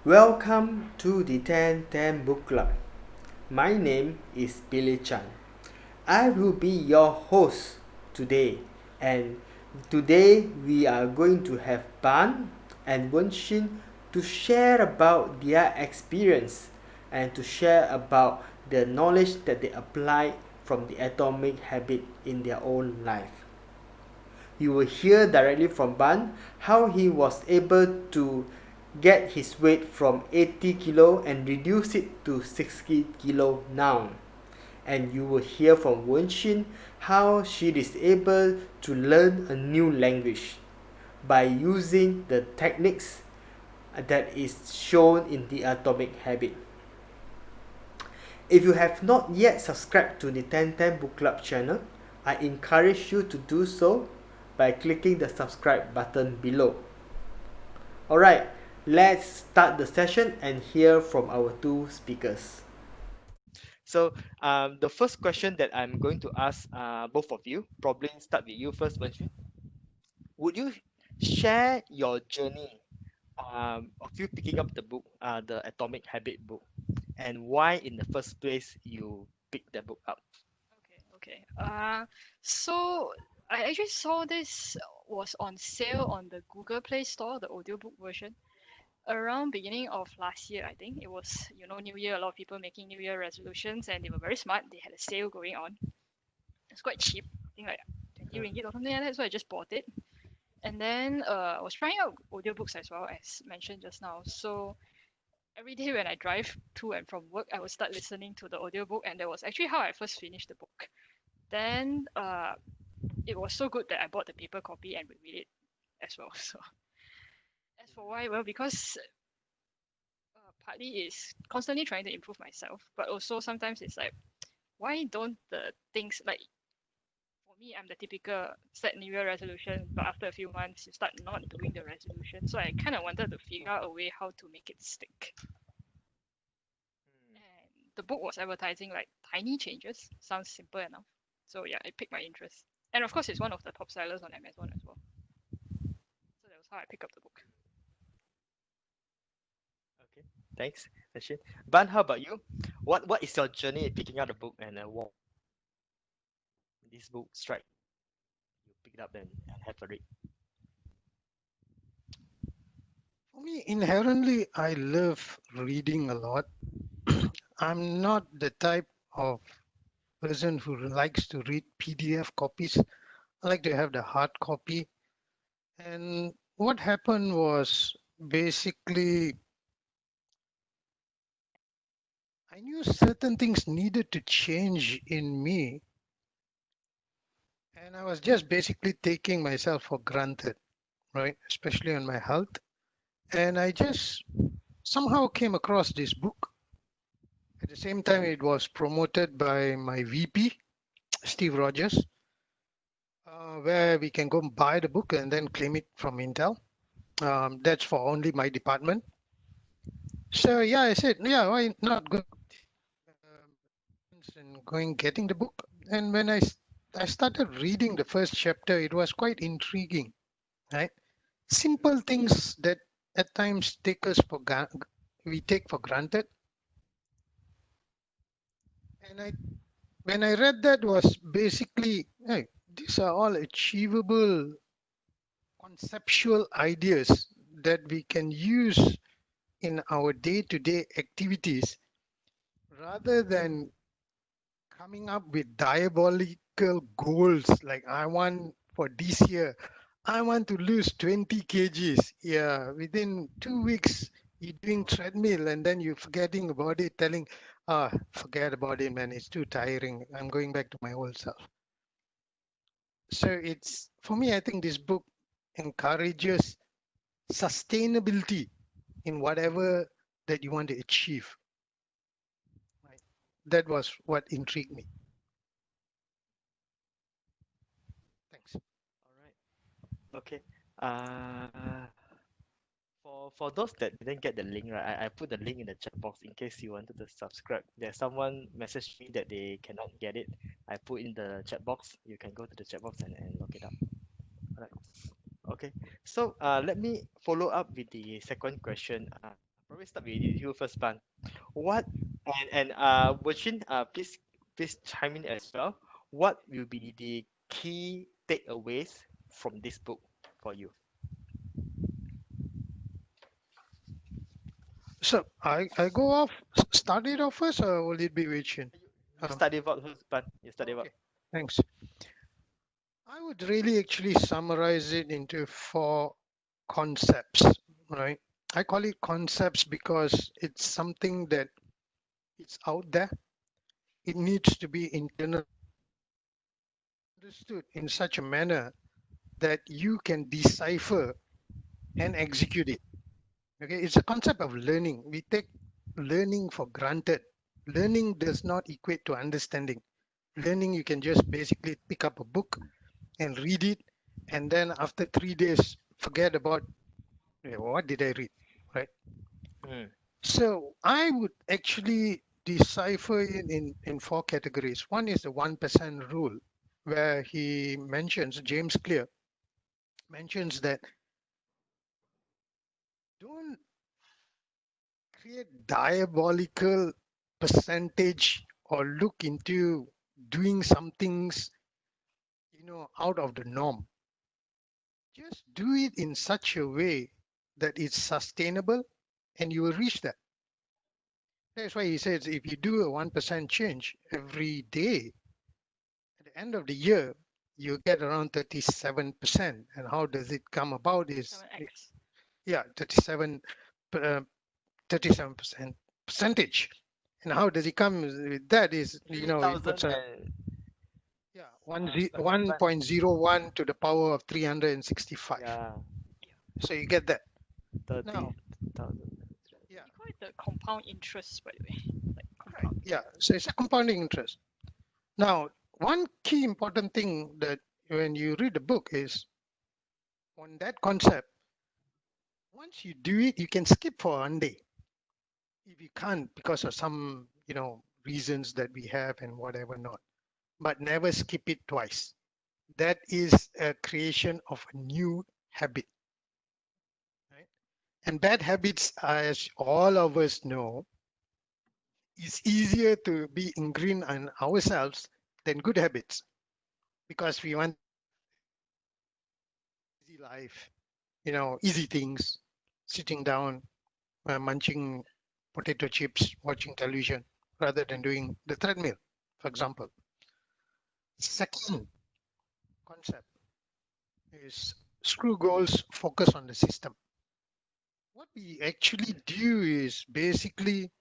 Welcome to the 1010 Book Club. My name is Billy Chan. I will be your host today, and today we are going to have Bhan and Wen Shin to share about their experience and to share about the knowledge that they apply from the atomic habit in their own life. You will hear directly from Bhan how he was able to get his weight from 80 kilo and reduce it to 60 kilo now. And you will hear from Wen Shin how she is able to learn a new language by using the techniques that is shown in the atomic habit. If you have not yet subscribed to the 1010 Book Club channel, I encourage you to do so by clicking the subscribe button below. Alright, let's start the session and hear from our two speakers. So, the first question that I'm going to ask both of you, probably start with you first, Wenxuan. Would you share your journey of you picking up the book, the Atomic Habit book, and why in the first place you picked the book up? Okay. So I actually saw this was on sale on the Google Play Store, the audiobook version, around beginning of last year. I think it was, New Year. A lot of people making New Year resolutions, and they were very smart. They had a sale going on. It's quite cheap. I think like 20 ringgit or something like that. So I just bought it, and then I was trying out audiobooks as well as mentioned just now. So every day when I drive to and from work, I would start listening to the audiobook, and that was actually how I first finished the book. Then it was so good that I bought the paper copy and would read it as well. So as for why, well, because partly is constantly trying to improve myself, but also sometimes it's like, why don't the things like for me, I'm the typical set New Year resolution, but after a few months, you start not doing the resolution. So I kind of wanted to figure out a way how to make it stick. And the book was advertising like tiny changes. Sounds simple enough. So yeah, it piqued my interest. And of course, it's one of the top sellers on Amazon as well. So that was how I picked up the book. Okay, thanks, Wenxuan. Ban, how about you? What is your journey in picking up the book and what this book strike you pick it up and have a read? For me, inherently, I love reading a lot. I'm not the type of person who likes to read PDF copies. I like to have the hard copy. And what happened was basically I knew certain things needed to change in me, and I was just basically taking myself for granted, right? Especially on my health. And I just somehow came across this book. At the same time, it was promoted by my VP, Steve Rogers, where we can go and buy the book and then claim it from Intel. That's for only my department. So yeah, I said, yeah, why not go and going getting the book? And when I started reading the first chapter, it was quite intriguing, right? Simple things that at times we take for granted. And when I read that was basically, hey, these are all achievable conceptual ideas that we can use in our day-to-day activities rather than coming up with diabolical goals like I want for this year I want to lose 20 kgs. Yeah, within 2 weeks you're doing treadmill and then you're forgetting about it, telling, forget about it, man, it's too tiring, I'm going back to my old self. So it's for me, I think this book encourages sustainability in whatever that you want to achieve. Right? That was what intrigued me. Thanks. All right. Okay. Uh, for those that didn't get the link, right, I put the link in the chat box in case you wanted to subscribe. There's someone messaged me that they cannot get it. I put in the chat box. You can go to the chat box and look it up. All right. Okay. So let me follow up with the second question. always start with you first, Ban. What and Wajin, please chime in as well. What will be the key takeaways from this book for you? So I go off, start it off first, or will it be Wichin? You study about first, Ban. You study about. Okay, thanks. I would really actually summarize it into four concepts, right? I call it concepts because it's something that it's out there. It needs to be internal understood in such a manner that you can decipher and execute it. Okay, it's a concept of learning. We take learning for granted. Learning does not equate to understanding. Learning, you can just basically pick up a book and read it, and then after 3 days, forget about what did I read, right? Mm. So I would actually decipher it in four categories. One is the 1% rule, where he mentions, James Clear mentions that don't create diabolical percentage or look into doing some things, out of the norm. Just do it in such a way that it's sustainable and you will reach that. That's why he says if you do a 1% change every day, at the end of the year, you get around 37%. And how does it come about is, 7x. yeah, 37% percentage. And how does it come with that is, he puts 3,000 a, and yeah, sorry, Ban. 1.01 to the power of 365. Yeah, Yeah. So you get that. Now, 30,000. yeah, You call it the compound interest, by the way. Like right. compound. Yeah. So it's a compounding interest. Now, one key important thing that when you read the book is on that concept, once you do it, you can skip for one day. If you can't because of some, reasons that we have and whatever not, but never skip it twice. That is a creation of a new habit, right? And bad habits, as all of us know, is easier to be ingrained in ourselves than good habits because we want easy life, easy things, sitting down, munching potato chips, watching television, rather than doing the treadmill, for example. Second concept is screw goals, focus on the system. What we actually do is basically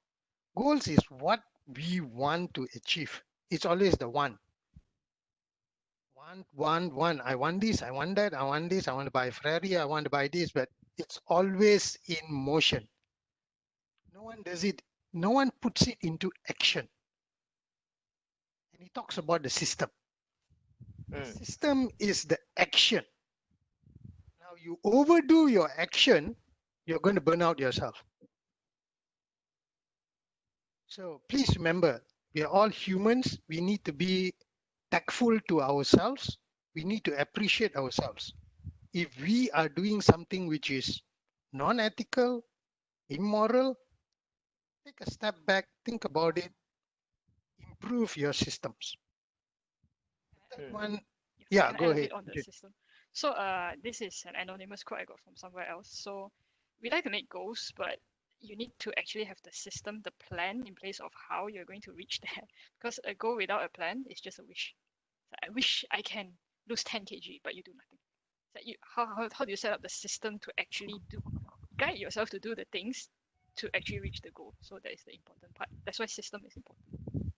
goals is what we want to achieve. It's always the one. One. I want this, I want that, I want this, I want to buy Ferrari, I want to buy this, but it's always in motion. No one does it, no one puts it into action. And he talks about the system. The Mm. system is the action. Now you overdo your action, you're going to burn out yourself. So please remember, we are all humans. We need to be tactful to ourselves. We need to appreciate ourselves. If we are doing something which is non-ethical, immoral, take a step back, think about it, improve your systems. That Mm. one, Yeah. yeah, Can I go add a ahead. bit on the system? So this is an anonymous quote I got from somewhere else. So we like to make goals, but you need to actually have the system, the plan in place of how you're going to reach there. Because a goal without a plan is just a wish. So I wish I can lose 10 kg, but you do nothing. So how do you set up the system to actually guide yourself to do the things to actually reach the goal? So that is the important part. That's why system is important.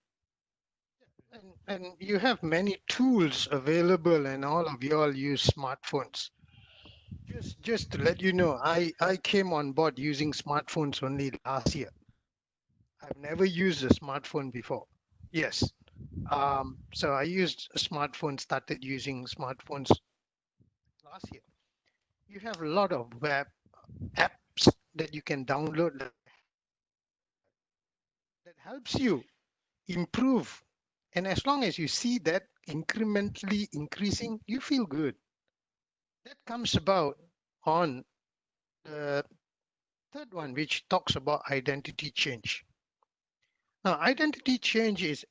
And you have many tools available, and all of you all use smartphones. Just to let you know, I came on board using smartphones only last year. I've never used a smartphone before. Yes. So I used a smartphone, started using smartphones last year. You have a lot of web apps that you can download that helps you improve. And as long as you see that incrementally increasing, you feel good. That comes about on the third one, which talks about identity change. Now, identity change is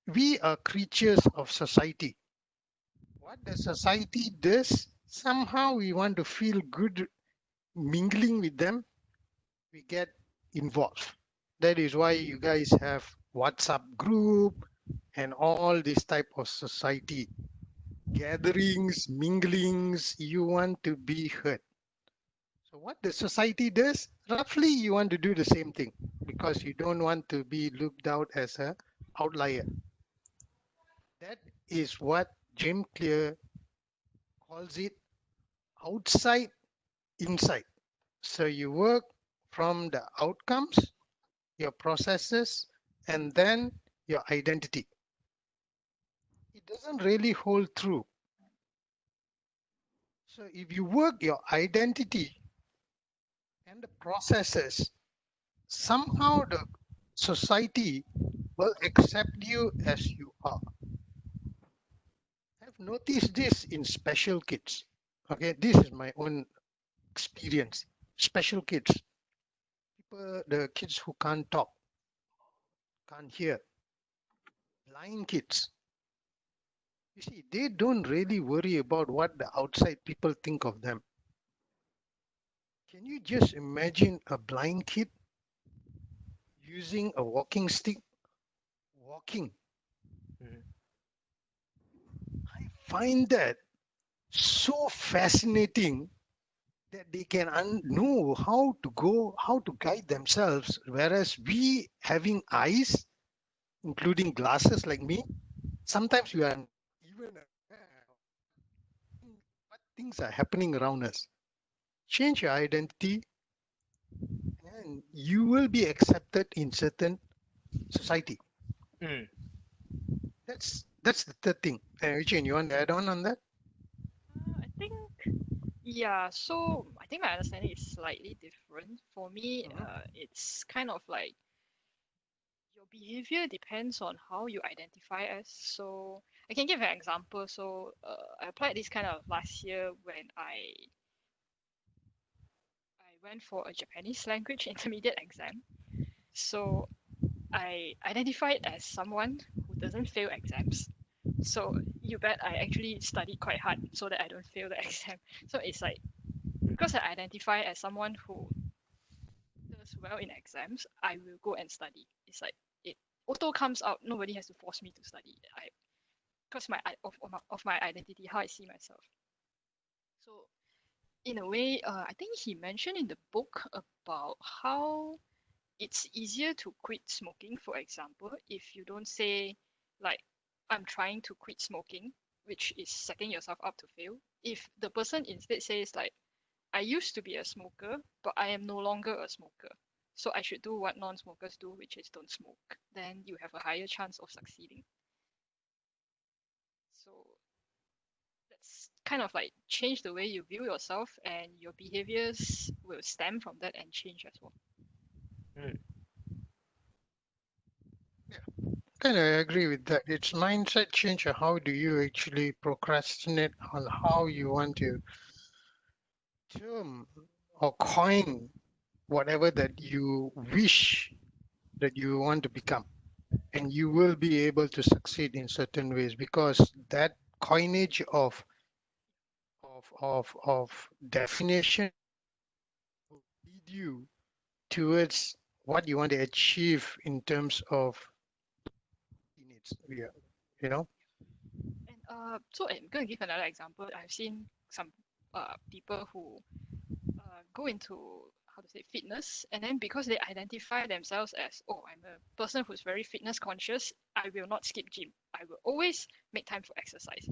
we are creatures of society. What the society does, somehow we want to feel good mingling with them, we get involved. That is why you guys have WhatsApp group and all this type of society gatherings, minglings. You want to be heard. So what the society does, roughly you want to do the same thing because you don't want to be looked out as a outlier. That is what Jim Clear calls it outside, inside. So you work from the outcomes, your processes, and then your identity. It doesn't really hold true. So if you work your identity and the processes, somehow the society will accept you as you are. I've noticed this in special kids. Okay, this is my own experience. Special kids, people, the kids who can't talk, can't hear, blind kids. You see, they don't really worry about what the outside people think of them. Can you just imagine a blind kid using a walking stick, walking? Mm. I find that so fascinating that they can know how to go, how to guide themselves. Whereas we having eyes, including glasses like me, sometimes we are even aware of what things are happening around us. Change your identity and you will be accepted in certain society. Mm. That's the third thing. Eugene, you want to add on that? I think, yeah, so I think my understanding is slightly different. For me, Mhm. it's kind of like your behavior depends on how you identify as. So I can give an example. So I applied this kind of last year when I went for a Japanese language intermediate exam. So I identified as someone who doesn't fail exams. So you bet I actually studied quite hard so that I don't fail the exam. So it's like because I identify as someone who does well in exams, I will go and study. It's like it auto comes out. Nobody has to force me to study. I because of my identity, how I see myself. So in a way, I think he mentioned in the book about how it's easier to quit smoking, for example, if you don't say like I'm trying to quit smoking, which is setting yourself up to fail. If the person instead says like I used to be a smoker, but I am no longer a smoker. So I should do what non-smokers do, which is don't smoke. Then you have a higher chance of succeeding. So that's kind of like change the way you view yourself, and your behaviors will stem from that and change as well. Mm. Kind of agree with that. It's mindset change. Or how do you actually procrastinate on how you want to term or coin whatever that you wish that you want to become, and you will be able to succeed in certain ways because that coinage of definition will lead you towards what you want to achieve in terms of needs. Yeah, you know. And so I'm going to give another example. I've seen some people who go into how to say fitness, and then because they identify themselves as oh I'm a person who's very fitness conscious, I will not skip gym. I will always make time for exercise.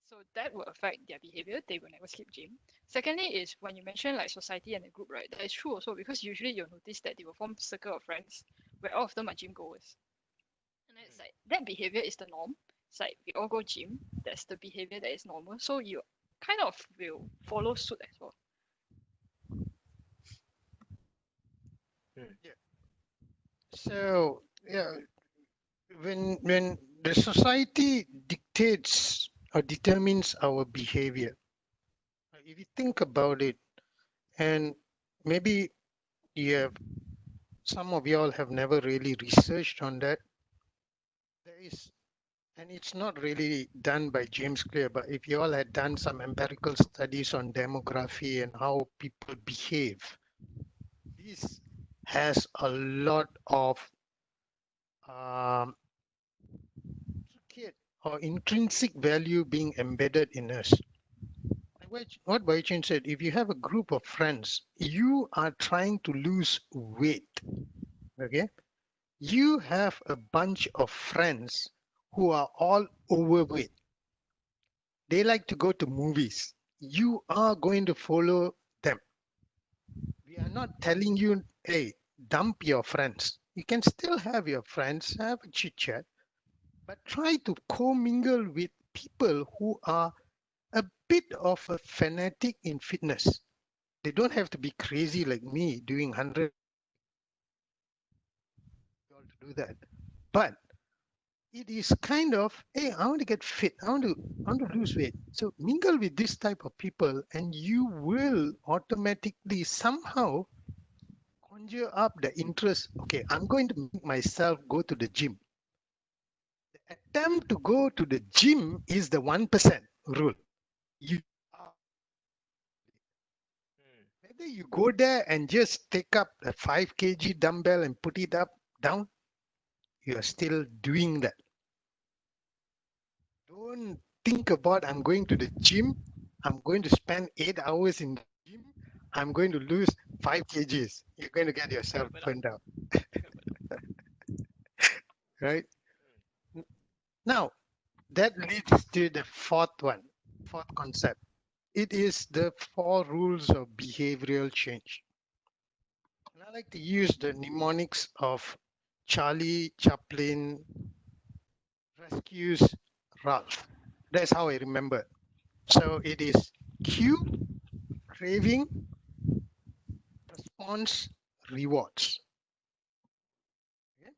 So that will affect their behavior. They will never skip gym. Secondly, is when you mention like society and a group, right? That is true also because usually you'll notice that they will form circle of friends where all of them are gym goers. And it's like that behavior is the norm. It's like we all go gym. That's the behavior that is normal. So you kind of will follow suit as well. Mm. Yeah. So yeah, when the society dictates or determines our behavior, if you think about it, and maybe you have, some of y'all have never really researched on that. There is, and it's not really done by James Clear, but if you all had done some empirical studies on demography and how people behave, this has a lot of um, or intrinsic value being embedded in us. What Wai Chin said, if you have a group of friends, you are trying to lose weight, okay? You have a bunch of friends who are all overweight. They like to go to movies. You are going to follow them. We are not telling you, hey, dump your friends. You can still have your friends, have a chit chat, but try to commingle with people who are a bit of a fanatic in fitness. They don't have to be crazy like me doing 100 to do that. But it is kind of, hey, I want to get fit. I want to lose weight. So mingle with this type of people, and you will automatically somehow conjure up the interest. Okay, I'm going to make myself go to the gym. The attempt to go to the gym is the 1% rule. You whether you go there and just take up a 5 kg dumbbell and put it up down, you are still doing that. Don't think about I'm going to the gym. I'm going to spend 8 hours in the gym. I'm going to lose 5 kgs. You're going to get yourself burned out, right? Now, that leads to the fourth concept. It is the 4 rules of behavioral change. And I like to use the mnemonics of Charlie Chaplin rescues Ralph. That's how I remember. So it is cue, craving, response, rewards. Okay?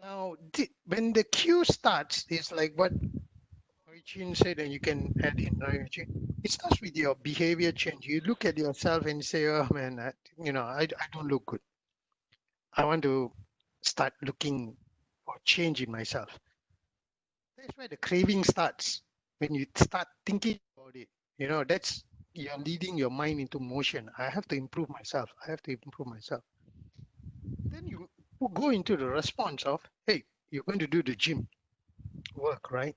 Now, when the cue starts, it's like what Chin said, and you can add in, right, Chin? It starts with your behavior change. You look at yourself and say, oh man, I don't look good. I want to start looking for change in myself. That's where the craving starts. When you start thinking about it, that's you're leading your mind into motion. I have to improve myself. I have to improve myself. Then you go into the response of, hey, you're going to do the gym work, right?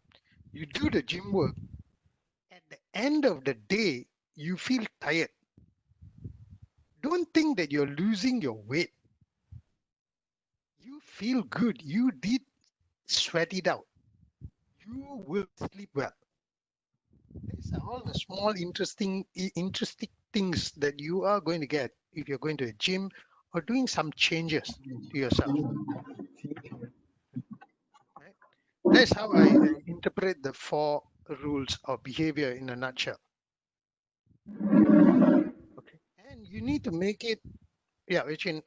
You do the gym work. At the end of the day, you feel tired. Don't think that you're losing your weight. You feel good. You did sweat it out. You will sleep well. These are all the small, interesting things that you are going to get if you're going to a gym or doing some changes to yourself. Right? That's how I interpret the 4 rules of behavior in a nutshell. Okay, and you need to make it. Yeah, Vichin,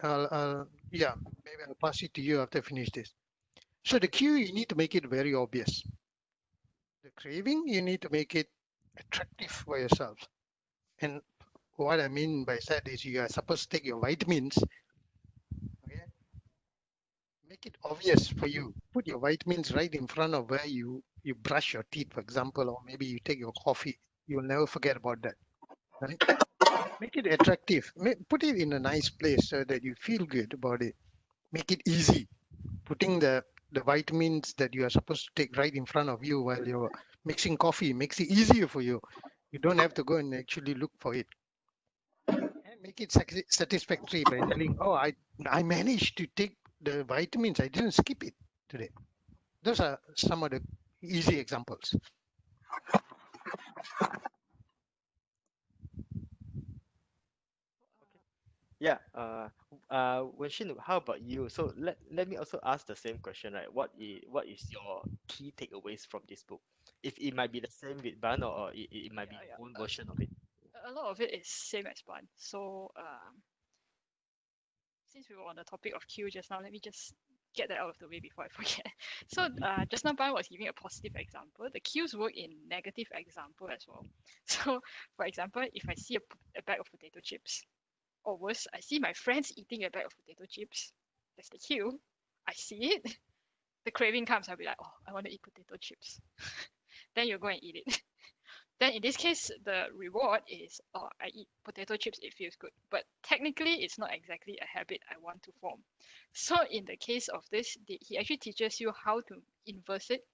yeah, maybe I'll pass it to you after I finish this. So the cue, you need to make it very obvious. The craving, you need to make it attractive for yourself. And what I mean by that is you are supposed to take your vitamins. Okay, make it obvious for you. Put your vitamins right in front of where you brush your teeth, for example, or maybe you take your coffee. You'll never forget about that. Right? Make it attractive. Put it in a nice place so that you feel good about it. Make it easy. Putting the vitamins that you are supposed to take right in front of you while you're mixing coffee makes it easier for you. You don't have to go and actually look for it. And make it satisfactory by telling, oh, I managed to take the vitamins. I didn't skip it today. Those are some of the easy examples. Yeah. Wen Shin, how about you? So let me also ask the same question, right? What is your key takeaways from this book? If it might be the same with Ban, or it might be Yeah, your yeah. own version of it. A lot of it is same as Bhan. So since we were on the topic of Q just now, let me just get that out of the way before I forget. So just now Bhan was giving a positive example. The Qs work in negative example as well. So for example, if I see a bag of potato chips, Or worse, I see my friends eating a bag of potato chips. That's the cue. I see it. The craving comes. I'll be like, oh, I want to eat potato chips. Then you go and eat it. Then in this case, the reward is, oh, I eat potato chips, it feels good. But technically, it's not exactly a habit I want to form. So in the case of this, he actually teaches you how to inverse it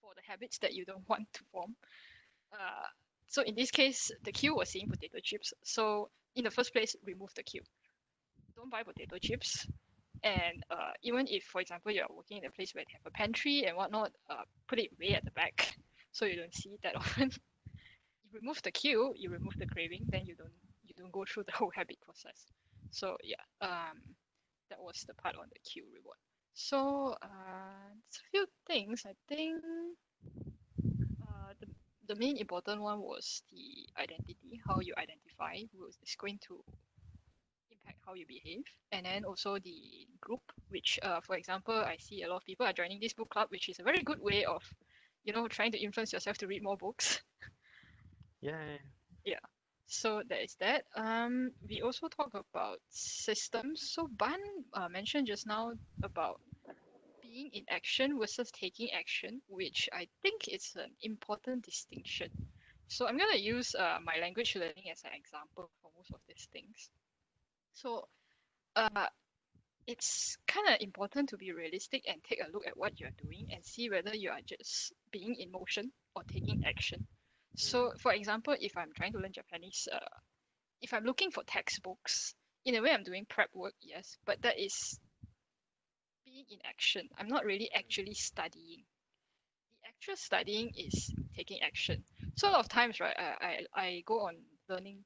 for the habits that you don't want to form. Uh, so in this case, the cue was seeing potato chips. So in the first place, remove the cue. Don't buy potato chips. And even if, for example, you're working in a place where they have a pantry and whatnot, put it way at the back so you don't see it that often. You remove the cue, you remove the craving, then you don't go through the whole habit process. So yeah, that was the part on the cue reward. So it's a few things. I think the main important one was the identity, how you identify who is going to impact how you behave, and then also the group, which for example, I see a lot of people are joining this book club, which is a very good way of, trying to influence yourself to read more books. Yeah. Yeah. So that is that. We also talk about systems. So Ban mentioned just now about being in action versus taking action, which I think is an important distinction. So I'm gonna use my language learning as an example for most of these things. So uh, it's kind of important to be realistic and take a look at what you're doing and see whether you are just being in motion or taking action. So, for example, if I'm trying to learn Japanese, if I'm looking for textbooks, in a way, I'm doing prep work, yes, but that is being in action. I'm not really actually studying. The actual studying is taking action. So a lot of times, right, I go on learning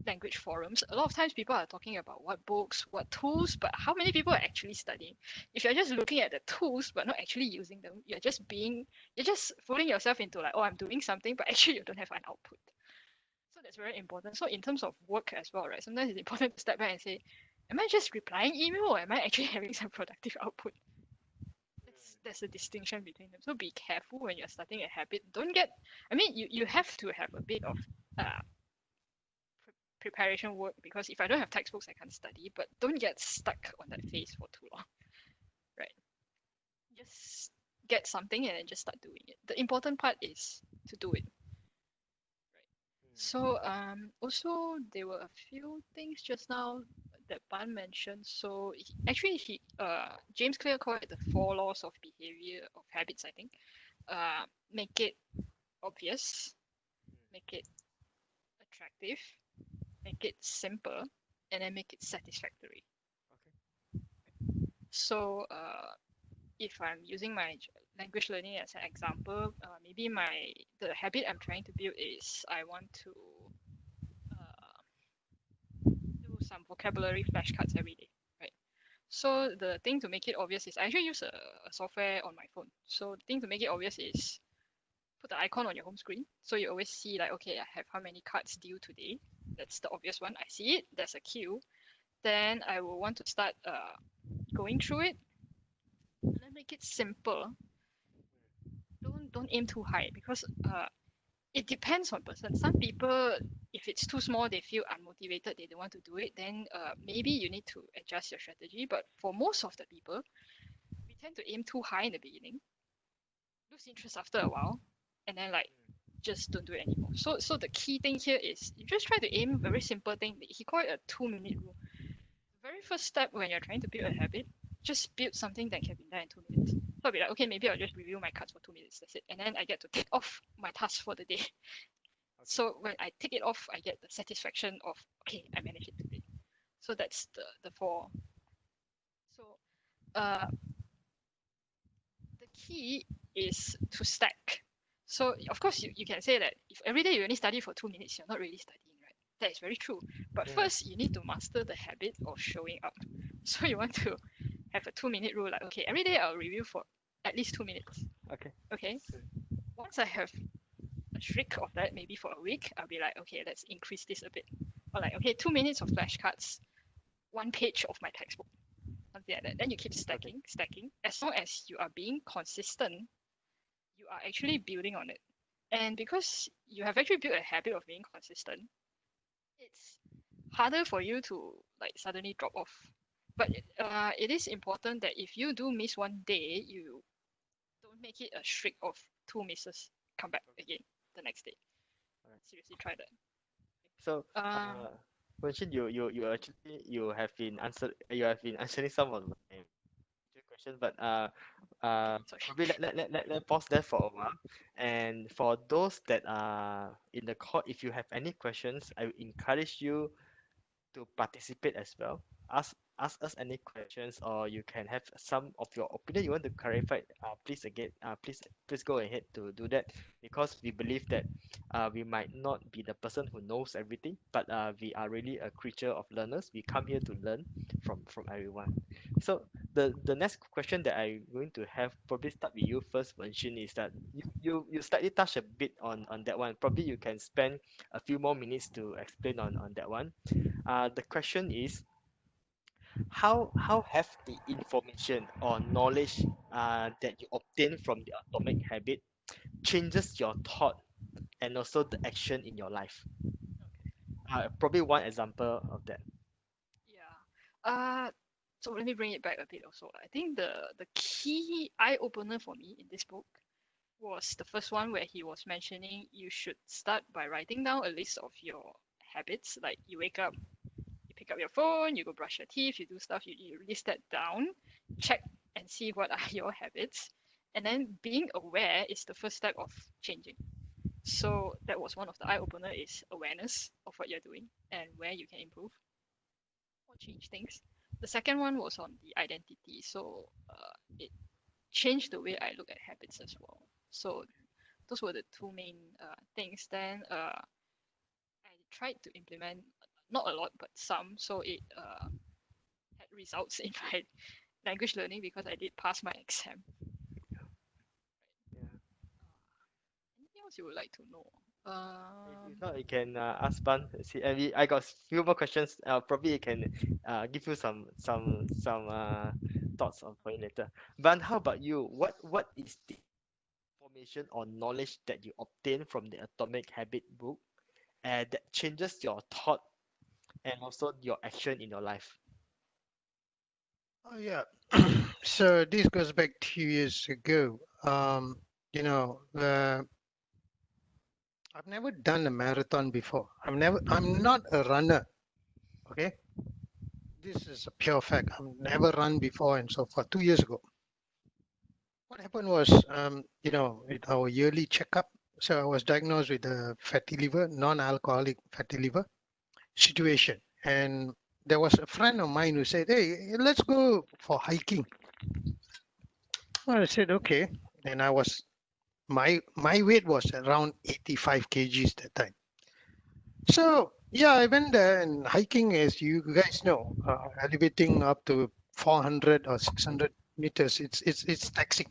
language forums. A lot of times people are talking about what books, what tools, but how many people are actually studying? If you're just looking at the tools but not actually using them, you're just fooling yourself into like, oh, I'm doing something, but actually you don't have an output. So that's very important. So in terms of work as well, right? Sometimes it's important to step back and say, am I just replying email or am I actually having some productive output? That's the distinction between them. So be careful when you're starting a habit. Don't get, I mean, you have to have a bit of uh, preparation work because if I don't have textbooks, I can't study. But don't get stuck on that phase for too long, right? Just get something and then just start doing it. The important part is to do it. So also there were a few things just now that Ban mentioned. So he James Clear called it the four laws of behavior of habits, I think. Make it obvious, make it attractive, make it simple, and then make it satisfactory. So if I'm using my language learning as an example, maybe the habit I'm trying to build is I want to do some vocabulary flashcards every day, right? So the thing to make it obvious is I actually use a software on my phone. So the thing to make it obvious is put the icon on your home screen. So you always see like, okay, I have how many cards due today. That's the obvious one. I see it. There's a queue. Then I will want to start going through it and then make it simple. Don't aim too high because it depends on person. Some people, if it's too small, they feel unmotivated. They don't want to do it. Then maybe you need to adjust your strategy. But for most of the people, we tend to aim too high in the beginning, lose interest after a while, and then like just don't do it anymore. So the key thing here is you just try to aim a very simple thing. He called it a 2-minute rule. The very first step when you're trying to build a habit, just build something that can be done in 2 minutes. So I'll be like, okay, maybe I'll just review my cards for 2 minutes. That's it. And then I get to tick off my task for the day. So when I tick it off, I get the satisfaction of, okay, I managed it today. So that's the four. So the key is to stack. So of course you can say that if every day you only study for 2 minutes, you're not really studying, right? That is very true. But first you need to master the habit of showing up. So you want to have a 2-minute rule, like okay, every day I'll review for at least 2 minutes. Okay. Once I have a streak of that, maybe for a week, I'll be like, okay, let's increase this a bit. Or like, okay, 2 minutes of flashcards, 1 page of my textbook. Something like that. Then you keep stacking. As long as you are being consistent, you are actually building on it. And because you have actually built a habit of being consistent, it's harder for you to like suddenly drop off. But it is important that if you do miss one day, you don't make it a streak of two misses. Come back again the next day. Alright. Seriously, try that. So, Um, Wenshin, you actually you have been answering some of my questions, but sorry. probably let pause there for a while. And for those that are in the court, if you have any questions, I encourage you to participate as well. Ask us any questions, or you can have some of your opinion you want to clarify. Please go ahead to do that, because we believe that we might not be the person who knows everything, but we are really a creature of learners. We come here to learn from everyone. So the next question that I'm going to have, probably start with you first, Wenshin, is that you slightly touch a bit on that one. Probably you can spend a few more minutes to explain on that one. The question is, how have the information or knowledge that you obtain from the atomic habit changes your thought and also the action in your life? Probably one example of that. Yeah. So let me bring it back a bit also. I think the key eye opener for me in this book was the first one where he was mentioning you should start by writing down a list of your habits. Like you wake up, you pick up your phone, you go brush your teeth, you do stuff, you list that down, check and see what are your habits. And then being aware is the first step of changing. So that was one of the eye opener is awareness of what you're doing and where you can improve or change things. The second one was on the identity. So it changed the way I look at habits as well. So those were the two main things. Then I tried to implement not a lot but some, so it had results in my language learning because I did pass my exam. Yeah. Anything else you would like to know? If not, you can ask Ban. See, I got few more questions. Probably you can give you some thoughts on for you later. Ban, how about you? What is the information or knowledge that you obtain from the Atomic Habit book and that changes your thought and also your action in your life? Oh, yeah. So this goes back 2 years ago. You know, I've never done a marathon before. I'm not a runner. Okay. This is a pure fact. I've never run before and so forth. 2 years ago. What happened was, with our yearly checkup, so I was diagnosed with a fatty liver, non-alcoholic fatty liver situation. And there was a friend of mine who said, "Hey, let's go for hiking." Well, I said, "Okay." And my weight was around 85 kgs that time. So yeah, I went there and hiking, as you guys know, elevating up to 400 or 600 meters. It's taxing.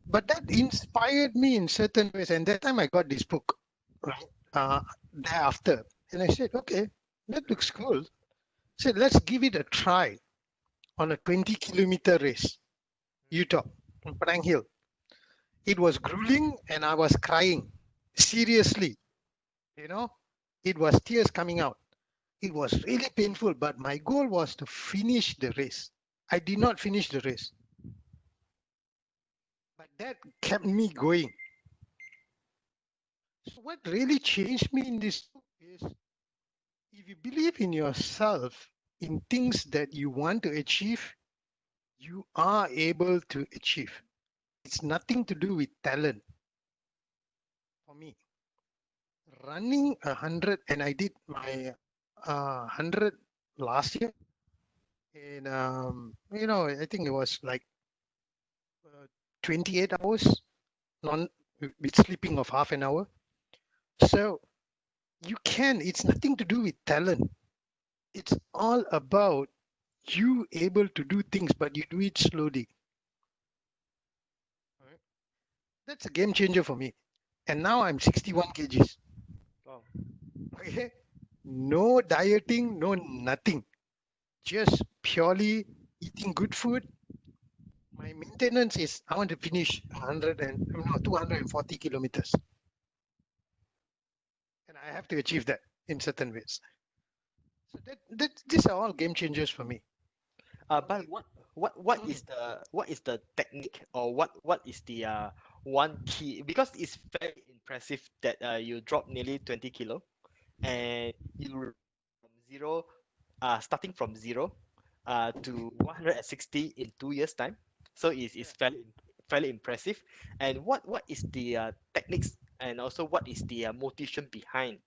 But that inspired me in certain ways. And that time I got this book, right? Thereafter. And I said, okay, that looks cool. I said, let's give it a try on a 20-kilometer race, Utah, on Padang Hill. It was grueling and I was crying. Seriously, you know, it was tears coming out. It was really painful, but my goal was to finish the race. I did not finish the race, but that kept me going. So what really changed me in this book is if you believe in yourself, in things that you want to achieve, you are able to achieve. It's nothing to do with talent for me. Running 100, and I did my 100 last year. And, I think it was like 28 hours, non with sleeping of half an hour. So it's nothing to do with talent. It's all about you able to do things, but you do it slowly. Right? That's a game changer for me. And now I'm 61 kgs. Wow. Okay? No dieting, no nothing. Just purely eating good food. My maintenance is I want to finish 240 kilometers. And I have to achieve that. in certain ways. So these are all game changers for me. But what is the technique, or what is the one key, because it's very impressive that you drop nearly 20 kilo, and you from zero, starting from zero to 160 in 2 years time. So it's Yeah. fairly impressive. And what is the techniques, and also what is the motivation behind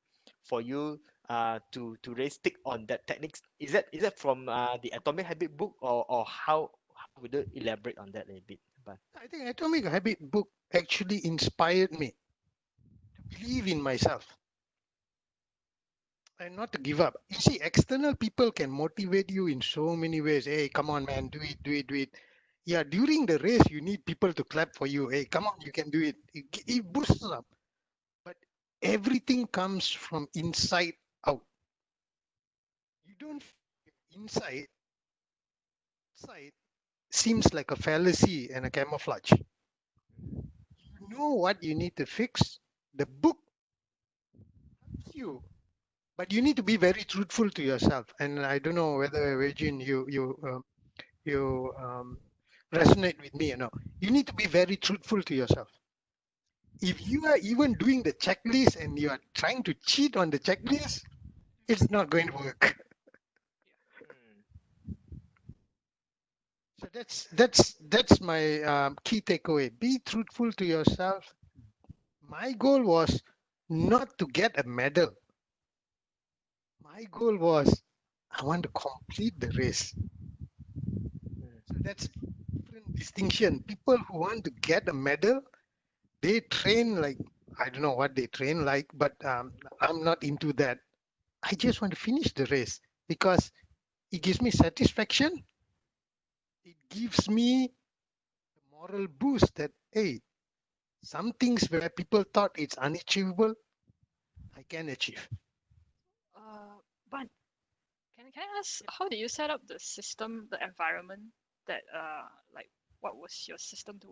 for you to really stick on that techniques? Is that from the Atomic Habit book, or how would you elaborate on that a little bit? But I think Atomic Habit book actually inspired me to believe in myself and not to give up. You see, external people can motivate you in so many ways. Hey, come on, man, do it, do it, do it. Yeah, during the race, you need people to clap for you. Hey, come on, you can do it. It boosts up. But everything comes from inside out. You don't inside, inside seems like a fallacy and a camouflage. You know what you need to fix. The book helps you, but you need to be very truthful to yourself. And I don't know whether Regine, you resonate with me or not. You need to be very truthful to yourself. If you are even doing the checklist and you are trying to cheat on the checklist, it's not going to work. So that's my key takeaway. Be truthful to yourself. My goal was not to get a medal. My goal was I want to complete the race. So that's different distinction. People who want to get a medal, they train like I don't know what they train like, but I'm not into that. I just want to finish the race because it gives me satisfaction. It gives me a moral boost that hey, some things where people thought it's unachievable, I can achieve. But can I ask, how did you set up the system, the environment that like what was your system to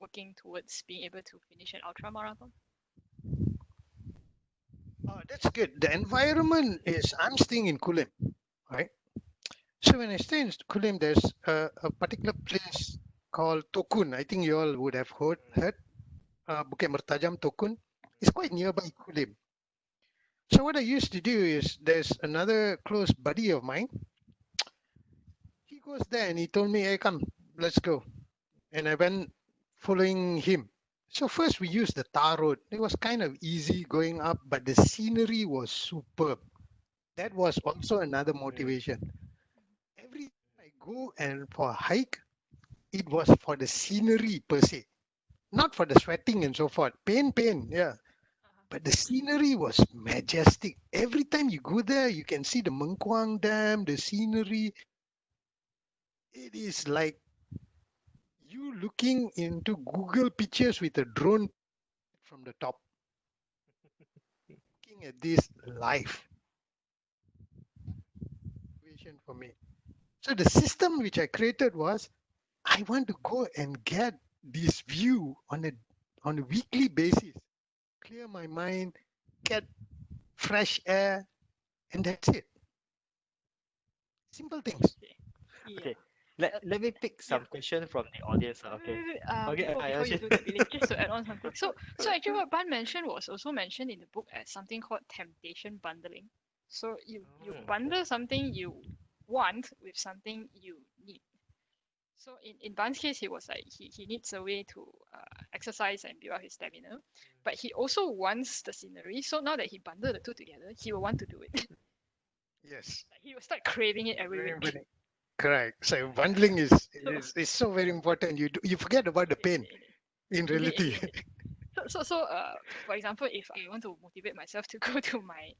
working towards being able to finish an ultra marathon? That's good. The environment is I'm staying in Kulim, right? So when I stay in Kulim, there's a particular place called Tokun. I think you all would have heard Bukit Mertajam Tokun. It's quite nearby Kulim. So what I used to do is there's another close buddy of mine. He goes there and he told me, "Hey, come, let's go." And I went following him. So first we used the tar road. It was kind of easy going up, but the scenery was superb. That was also another motivation. Every time I go and for a hike, it was for the scenery per se, not for the sweating and so forth. Pain, yeah. But the scenery was majestic. Every time you go there, you can see the Mengkuang Dam, the scenery. It is like you looking into Google pictures with a drone from the top, looking at this life. Vision for me. So the system which I created was I want to go and get this view on a weekly basis, clear my mind, get fresh air, and that's it. Simple things. Okay. Yeah. okay, let me pick some question from the audience. Okay. Okay, Before you do that, Billy, just to add on something. So actually, what Ban mentioned was also mentioned in the book as something called temptation bundling. So you bundle something you want with something you need. So in Ban's case, he was like he needs a way to exercise and build up his stamina, but he also wants the scenery. So now that he bundled the two together, he will want to do it. Yes. Like, he will start craving it every Very, week. very correct. So bundling is so very important. You forget about the pain in reality. So, for example, if I want to motivate myself to go to my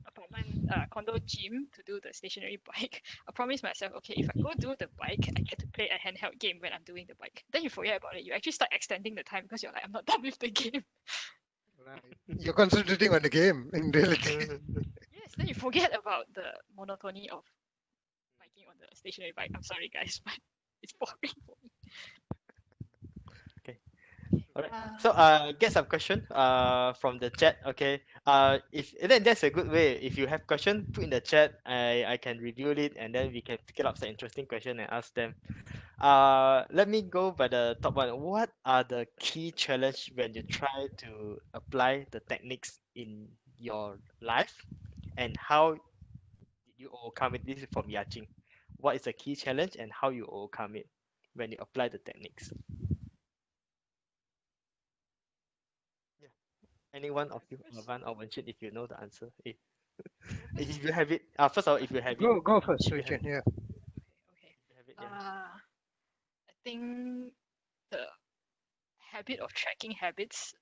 apartment condo gym to do the stationary bike, I promise myself, okay, if I go do the bike, I get to play a handheld game when I'm doing the bike. Then you forget about it. You actually start extending the time because you're like, I'm not done with the game. Right. You're concentrating on the game in reality. Yes, then you forget about the monotony of biking on the stationary bike. I'm sorry, guys, but it's boring for me. Okay. Okay. Alright. Uh, So get some question from the chat. Okay. If then that's a good way. If you have question, put in the chat. I can review it and then we can pick up some interesting question and ask them. Let me go by the top one. What are the key challenge when you try to apply the techniques in your life, and how did you overcome it? This is from Yaching. What is the key challenge and how you overcome it when you apply the techniques? Yeah. Any one of you, first, Van or Wen Shin, if you know the answer. go If first. you have it, first of all, if you have it, Go first, if you have, Richard. Yeah. Okay. if you have it, yeah. I think the habit of tracking habits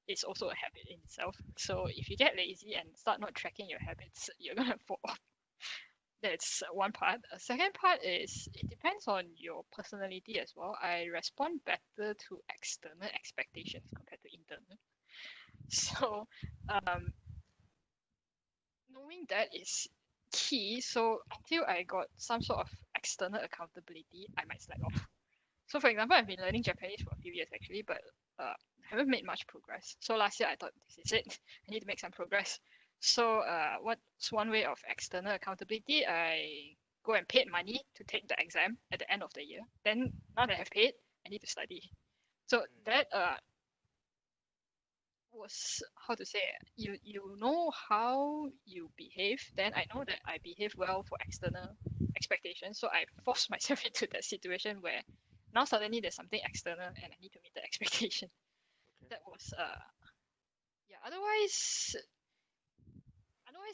is also a habit in itself. So if you get lazy and start not tracking your habits, you're gonna fall off. That's one part. A second part is it depends on your personality as well. I respond better to external expectations compared to internal. So um, knowing that is key. So until I got some sort of external accountability, I might slack off. So for example, I've been learning Japanese for a few years actually, but haven't made much progress. So last year I thought this is it. I need to make some progress. So what's one way of external accountability? I go and paid money to take the exam at the end of the year. Then now that I have paid, I need to study. So that was how to say it. You know how you behave. Then I know that I behave well for external expectations. So I forced myself into that situation where now suddenly there's something external and I need to meet the expectation. Okay. That was yeah. Otherwise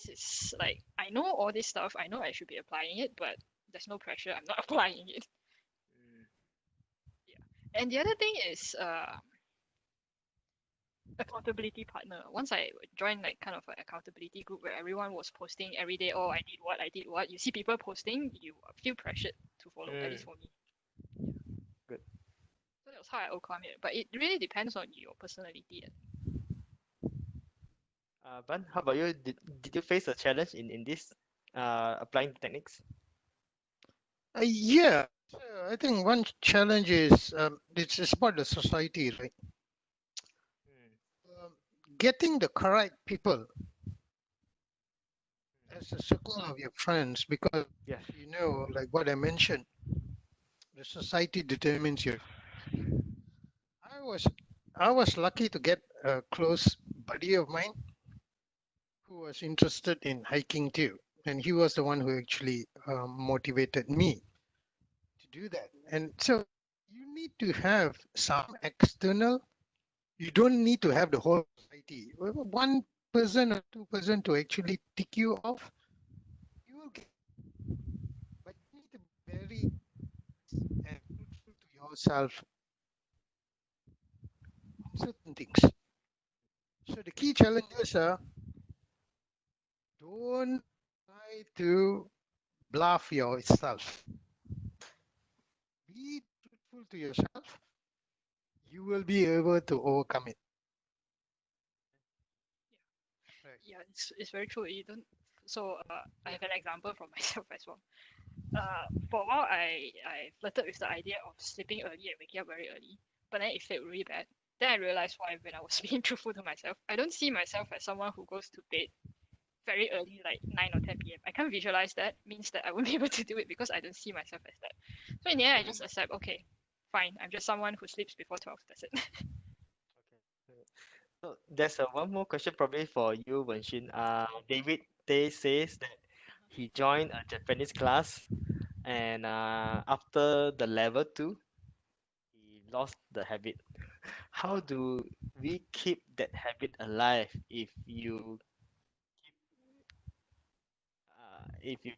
it's like I know all this stuff. I know I should be applying it, but there's no pressure. I'm not applying it. Mm, Yeah. And the other thing is accountability partner. Once I joined like kind of an accountability group where everyone was posting every day, oh I did what. You see people posting, you feel pressured to follow. At least mm, for me. good. So that was how I overcome it. But it really depends on your personality. Van, how about you? Did you face a challenge in this applying techniques? Yeah. So I think one challenge is it's about the society, right? Mm, Um, Getting the correct people as a circle of your friends, because yeah. you know, like what I mentioned, the society determines your. I was I was lucky to get a close buddy of mine who was interested in hiking too, and he was the one who actually motivated me to do that. And so you need to have some external. You don't need to have the whole society. One person or two-person to actually tick you off, you will get. But you need to be very and truthful to yourself on certain things. So the key challenges are don't try to bluff yourself. Be truthful to yourself. You will be able to overcome it. Right. Yeah, it's very true. You don't. So I Yeah. have an example from myself as well. For a while, I flirted with the idea of sleeping early and waking up very early, but then it failed really bad. Then I realized why when I was being truthful to myself, I don't see myself as someone who goes to bed very early, like 9 or 10 p.m. I can't visualize that, means that I won't be able to do it because I don't see myself as that. So in the end, I just accept, okay, fine, I'm just someone who sleeps before 12. That's it. Okay. So there's one more question probably for you, Wenshin. David Tay says that he joined a Japanese class and after the level two, he lost the habit. How do we keep that habit alive if you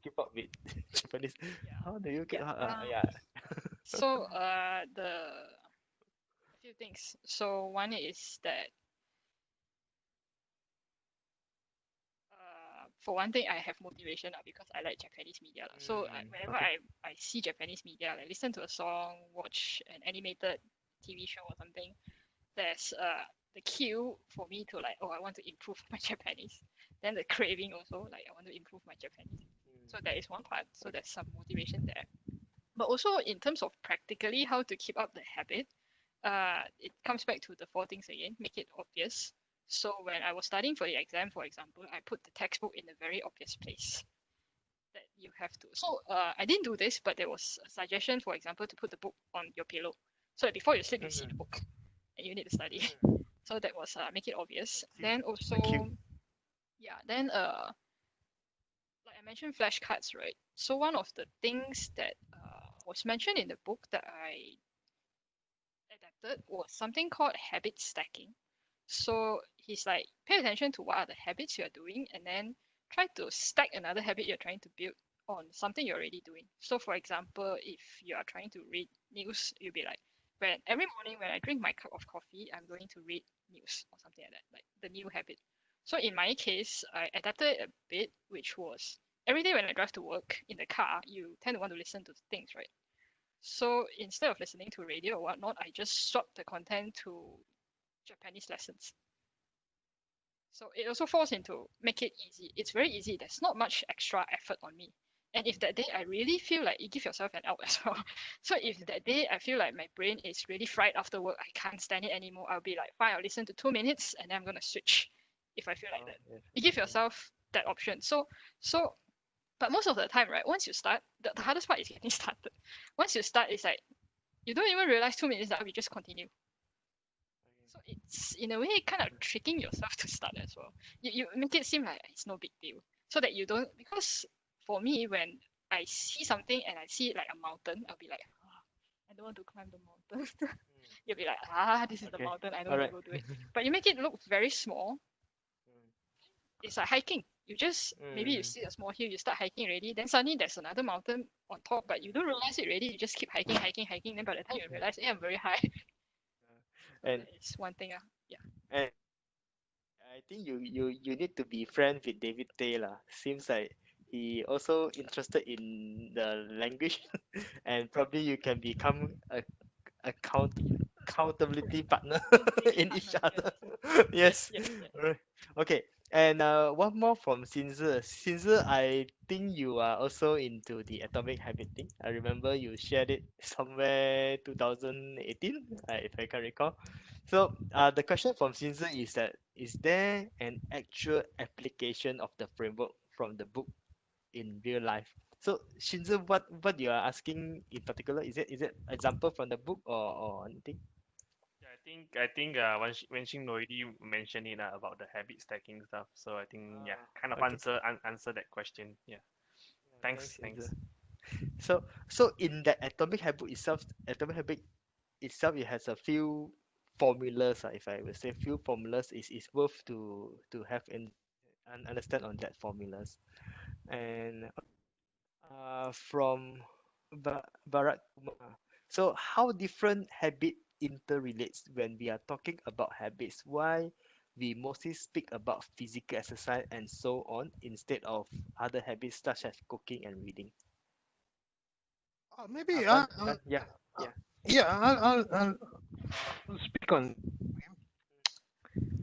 keep up with Japanese? Yeah. How do you keep? Yeah. Yeah. So the a few things. So one is that for one thing, I have motivation because I like Japanese media. So whenever Okay. I see Japanese media, like listen to a song, watch an animated TV show or something, there's the cue for me to like, oh, I want to improve my Japanese. Then the craving also, like I want to improve my Japanese. So that is one part. So there's some motivation there. But also in terms of practically how to keep up the habit, it comes back to the four things again. Make it obvious. So when I was studying for the exam, for example, I put the textbook in a very obvious place that you have to. So I didn't do this, but there was a suggestion, for example, to put the book on your pillow. So that before you sleep, you see the book and you need to study. So that was make it obvious. Then also, yeah, then like I mentioned flashcards, right? So one of the things that was mentioned in the book that I adapted was something called habit stacking. So he's like, pay attention to what are the habits you're doing and then try to stack another habit you're trying to build on something you're already doing. So for example, if you are trying to read news, you'll be like, when every morning when I drink my cup of coffee, I'm going to read news or something like that, like the new habit. So in my case, I adapted it a bit, which was every day when I drive to work in the car, you tend to want to listen to things, right? So instead of listening to radio or whatnot, I just swap the content to Japanese lessons. So it also falls into make it easy. It's very easy. There's not much extra effort on me. And if that day I really feel like you give yourself an out as well. So if that day I feel like my brain is really fried after work, I can't stand it anymore, I'll be like, fine, I'll listen to 2 minutes and then I'm gonna switch if I feel like that. You give yourself that option. So but most of the time, right, once you start, the hardest part is getting started. Once you start, it's like you don't even realize 2 minutes that you just continue. So it's in a way kind of tricking yourself to start as well. You make it seem like it's no big deal. So that you don't because for me when I see something and I see it like a mountain, I'll be like, "Ah, I don't want to climb the mountain." You'll be like, this is the mountain, I don't want to go do it. But you make it look very small. It's like hiking. You just maybe you see a small hill, you start hiking already, then suddenly there's another mountain on top, but you don't realize it already. You just keep hiking, hiking, hiking. Then by the time you realize, hey, I'm very high. And It's one thing. Yeah. and I think you need to be friends with David Tay lah. Seems like he also interested in the language, and probably you can become a account accountability partner in each other. Yes. Yes, yes. Alright. Okay. And one more from Sinze. Sinze, I think you are also into the atomic habit thing. I remember you shared it somewhere 2018, if I can recall. So the question from Sinze is that is there an actual application of the framework from the book in real life? So Shinzo, what you are asking in particular, is it example from the book or anything? Yeah, I think Wen Shin already mentioned it about the habit stacking stuff. So I think yeah, kind of Okay. answer that question. Yeah. Thanks, Shinzo. Thanks. So in that atomic habit itself, it has a few formulas. If I would say few formulas, is worth to have and understand on that formulas. And from Bharat Kumar. So how different habit interrelates when we are talking about habits? Why we mostly speak about physical exercise and so on instead of other habits such as cooking and reading? Maybe Yeah, uh, yeah. yeah, I'll speak on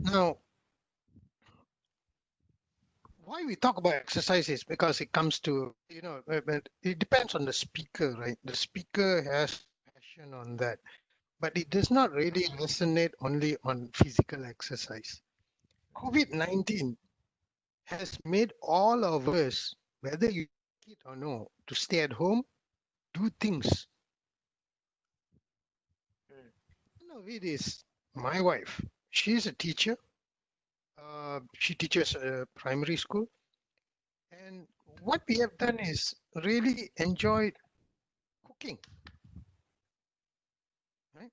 now. Why we talk about exercise is because it comes to but it depends on the speaker, right? The speaker has passion on that, but it does not really resonate only on physical exercise. COVID-19 has made all of us, whether you like it or no, to stay at home, do things. Mm, One of it is my wife. She's a teacher. She teaches primary school. And what we have done is really enjoyed cooking. Right?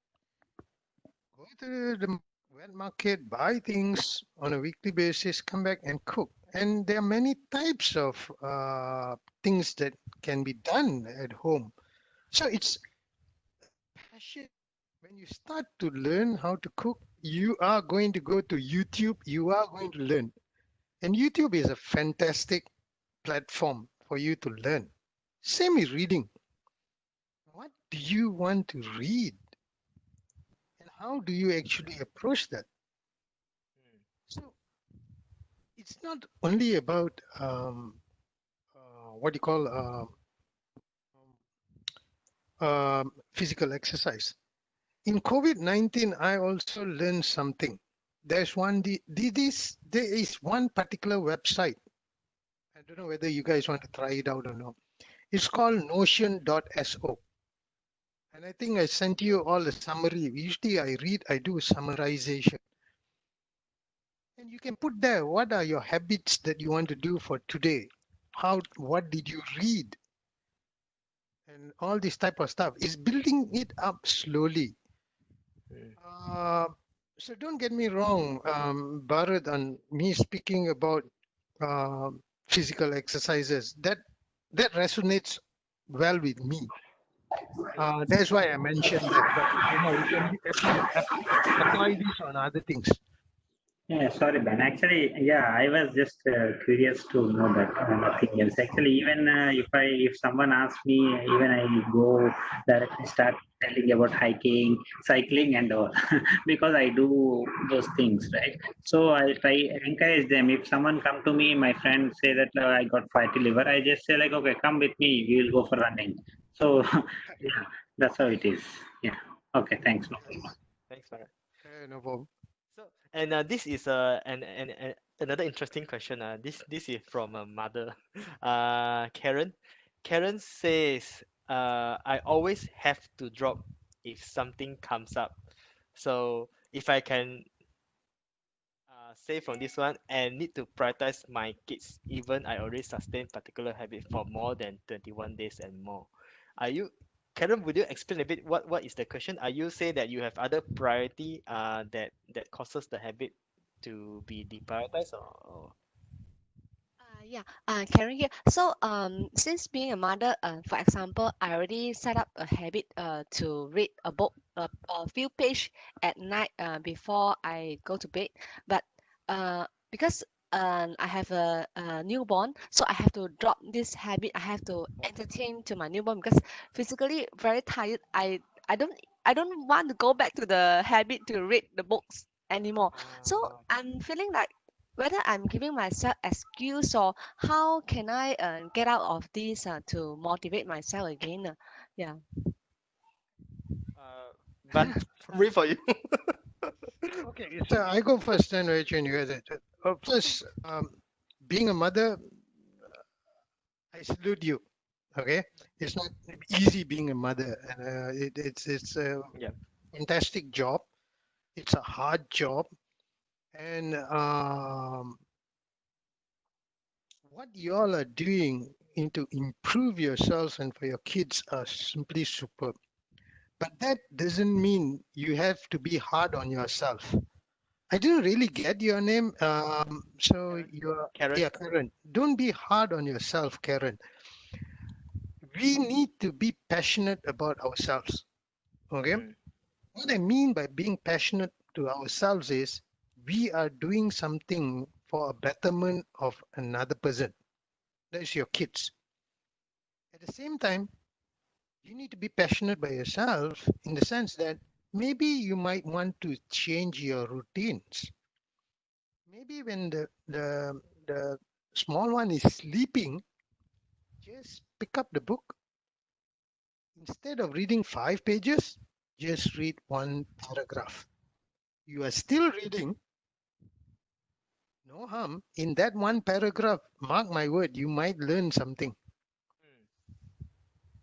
Go to the wet market, buy things on a weekly basis, come back and cook. And there are many types of things that can be done at home. So it's passion. When you start to learn how to cook, you are going to go to YouTube, you are going to learn. And YouTube is a fantastic platform for you to learn. Same is reading. What do you want to read? And how do you actually approach that? So it's not only about what you call physical exercise. in COVID-19, I also learned something. There's one, there is one particular website. I don't know whether you guys want to try it out or not. It's called Notion.so. And I think I sent you all a summary. Usually I do summarization. And you can put there, what are your habits that you want to do for today? What did you read? And all this type of stuff is building it up slowly. Mm. Uh, so don't get me wrong, Bharat, and me speaking about uh, physical exercises, that resonates well with me. That's why I mentioned that. But you can apply this on other things. Yeah, sorry, Ben. Actually, yeah, I was just curious to know that nothing else. Actually, even if someone asks me, even I go directly start telling about hiking, cycling, and all, because I do those things, right? So I try encourage them. If someone come to me, my friend say that I got fatty liver, I just say like, okay, come with me. We will go for running. So yeah, that's how it is. Yeah. Okay. Thanks. No. Thanks, Farah. No problem. So, and this is another interesting question. This is from a mother, Karen. Karen says, I always have to drop if something comes up. So if I can save from this one and need to prioritize my kids, even I already sustain particular habit for more than 21 days and more. Are you, Karen, would you explain a bit what is the question? Are you saying that you have other priority that causes the habit to be deprioritized or? Yeah, Karen here. So, since being a mother, for example, I already set up a habit to read a book, a few page at night before I go to bed. But because I have a newborn, so I have to drop this habit. I have to entertain to my newborn because physically very tired. I don't want to go back to the habit to read the books anymore. So I'm feeling like whether I'm giving myself excuse or how can I get out of this to motivate myself again. Yeah. But read for you. Okay, so I go first, then Rachel, and you guys. First, being a mother, I salute you. Okay, it's not easy being a mother, and it's a Yeah. fantastic job. It's a hard job, and what y'all are doing to improve yourselves and for your kids are simply superb. But that doesn't mean you have to be hard on yourself. I didn't really get your name. So Karen. you're, Karen. yeah, Karen. Don't be hard on yourself, Karen. We need to be passionate about ourselves. Okay. Mm, What I mean by being passionate to ourselves is we are doing something for a betterment of another person. That's your kids. At the same time, you need to be passionate by yourself in the sense that maybe you might want to change your routines. Maybe when the small one is sleeping, just pick up the book. Instead of reading 5 pages, just read one paragraph. You are still reading, no harm. In that one paragraph, mark my word, you might learn something.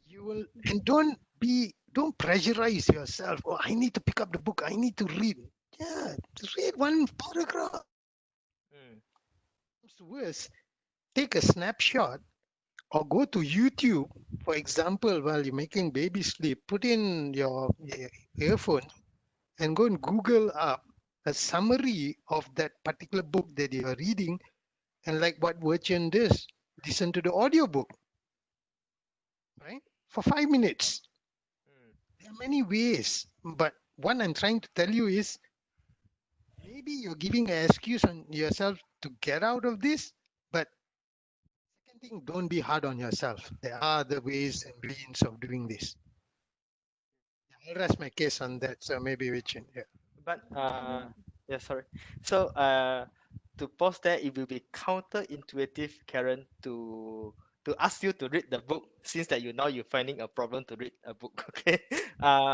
You will, and don't pressurize yourself. Oh, I need to pick up the book. I need to read. Yeah, just read one paragraph. mm, It's worse. Take a snapshot or go to YouTube, for example, while you're making baby sleep, put in your earphone and go and Google up a summary of that particular book that you are reading. And like what Virgin does, listen to the audiobook, right? For 5 minutes. mm. There are many ways, but what I'm trying to tell you is maybe you're giving an excuse on yourself to get out of this, but second thing, don't be hard on yourself. There are other ways and means of doing this. I'll rest my case on that. So maybe Vichin. Yeah. But yeah, sorry. So to pause there, it will be counterintuitive, Karen, to to ask you to read the book since that you're finding a problem to read a book. Okay.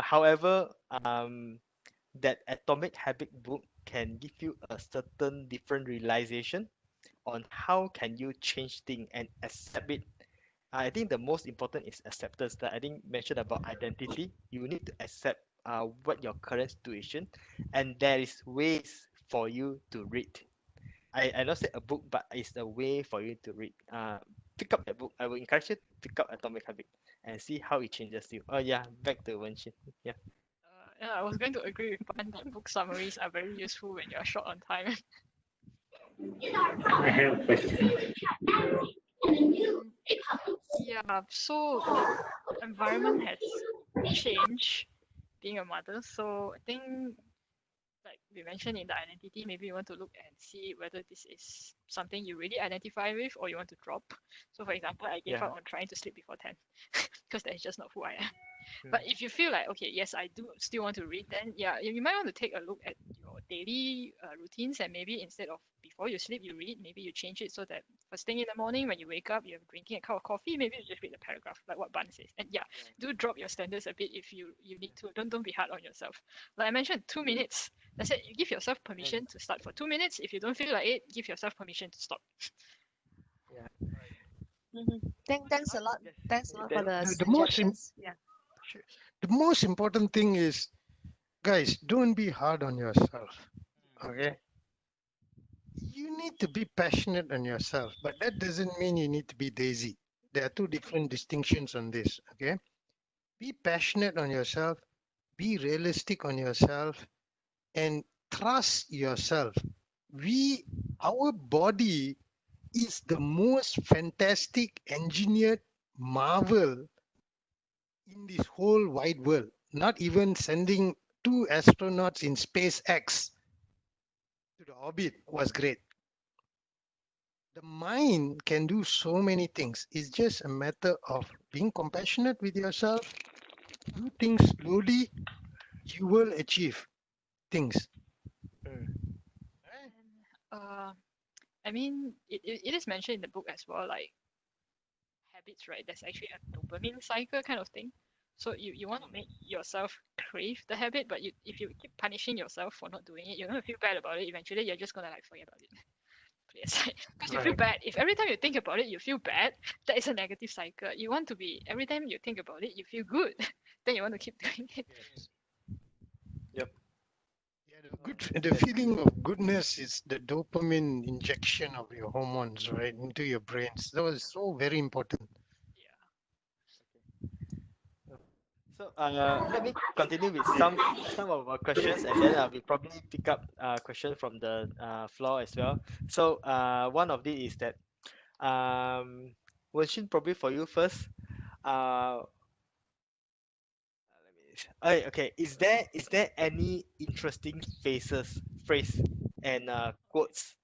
However, that atomic habit book can give you a certain different realization on how can you change things and accept it. I think the most important is acceptance. That I think mentioned about identity. You need to accept what your current situation, and there is ways for you to read. I not say a book, but it's a way for you to read. Pick up that book. I will encourage you to pick up Atomic Habit and see how it changes you. Oh yeah, back to Wen Shin. Yeah. Yeah, I was going to agree with Bhan that book summaries are very useful when you're short on time. I have a question. Yeah, so the environment has changed being a mother. So I think, like we mentioned in the identity, maybe you want to look and see whether this is something you really identify with or you want to drop. So, for example, I gave Yeah. up on trying to sleep before 10 because that is just not who I am. Mm. But if you feel like, okay, yes, I do still want to read, then yeah, you might want to take a look at your daily routines and maybe instead of before you sleep, you read, maybe you change it so that first thing in the morning when you wake up, you're drinking a cup of coffee, maybe you just read a paragraph, like what Bhan says. And yeah, do drop your standards a bit if you need to. Don't be hard on yourself. Like I mentioned, 2 minutes. That's it. You give yourself permission to start for 2 minutes. If you don't feel like it, give yourself permission to stop. Thanks a lot. Yes. Thanks a lot for Then the The most suggestions. Yeah. the most important thing is, guys, don't be hard on yourself. Okay. You need to be passionate on yourself, but that doesn't mean you need to be lazy. There are two different distinctions on this. Okay. Be passionate on yourself, be realistic on yourself, and trust yourself. Our body is the most fantastic engineered marvel in this whole wide world. Not even sending 2 astronauts in SpaceX to the orbit was great. The mind can do so many things. It's just a matter of being compassionate with yourself. Do things slowly, you will achieve things. Uh, I mean, it is mentioned in the book as well, like habits, right? There's actually a dopamine cycle kind of thing. So you want to make yourself crave the habit, but if you keep punishing yourself for not doing it, you're gonna feel bad about it. Eventually, you're just gonna like forget about it. Put it aside. Because you feel Right. bad. If every time you think about it, you feel bad, that is a negative cycle. You want to be every time you think about it, you feel good. Then you want to keep doing it. Yep. Yeah, the feeling of goodness is the dopamine injection of your hormones right into your brains. That was so very important. So let me continue with some of our questions, and then we'll probably pick up question from the floor as well. So one of these is that Wenshin, probably for you first. Okay, is there any interesting phrase and quotes,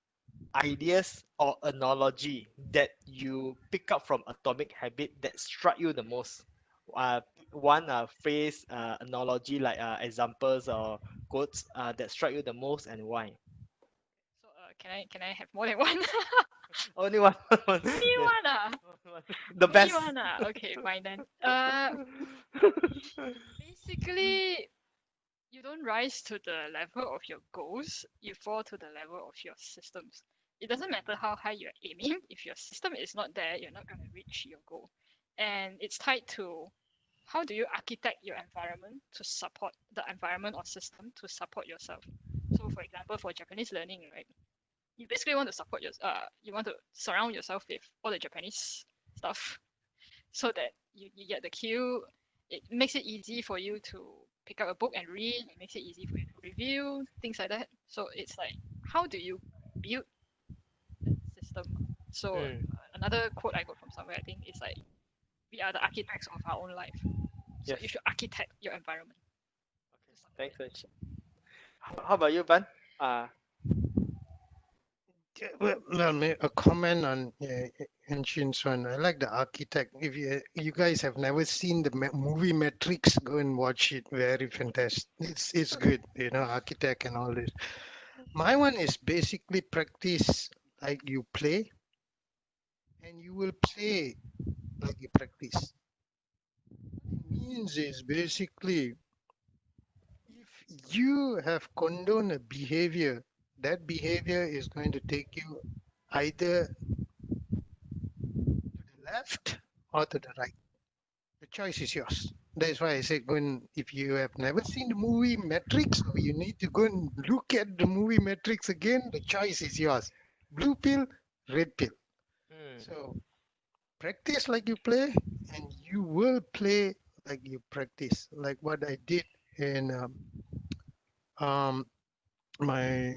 ideas or analogy that you pick up from Atomic Habit that struck you the most? One phrase, analogy, like examples or quotes that struck you the most, and why? So can I have more than one? Only one. Me Yes. one ah. The Me best. one ah. Okay, fine then. Basically, you don't rise to the level of your goals, you fall to the level of your systems. It doesn't matter how high you're aiming, if your system is not there, you're not going to reach your goal. And it's tied to how do you architect your environment to support the environment or system to support yourself. So, for example, for Japanese learning, right, you basically want to support your, you want to surround yourself with all the Japanese stuff so that you get the cue. It makes it easy for you to pick up a book and read. It makes it easy for you to review, things like that. So it's like, how do you build that system? So another quote I got from somewhere, I think, is like, we are the architects of our own life. So Yes. you should architect your environment. Thanks, Wenshin. How about you, Ban? Well, a comment on Anshin's one. I like the architect. If you guys have never seen the movie Matrix, go and watch it. Very fantastic. It's good. Architect and all this. My one is basically practice like you play, and you will play like you practice. What it means is basically if you have condoned a behavior, that behavior is going to take you either to the left or to the right. The choice is yours. That's why I said, if you have never seen the movie Matrix, or you need to go and look at the movie Matrix again, the choice is yours. Blue pill, red pill. Mm. So practice like you play, and you will play like you practice. Like what I did in um, my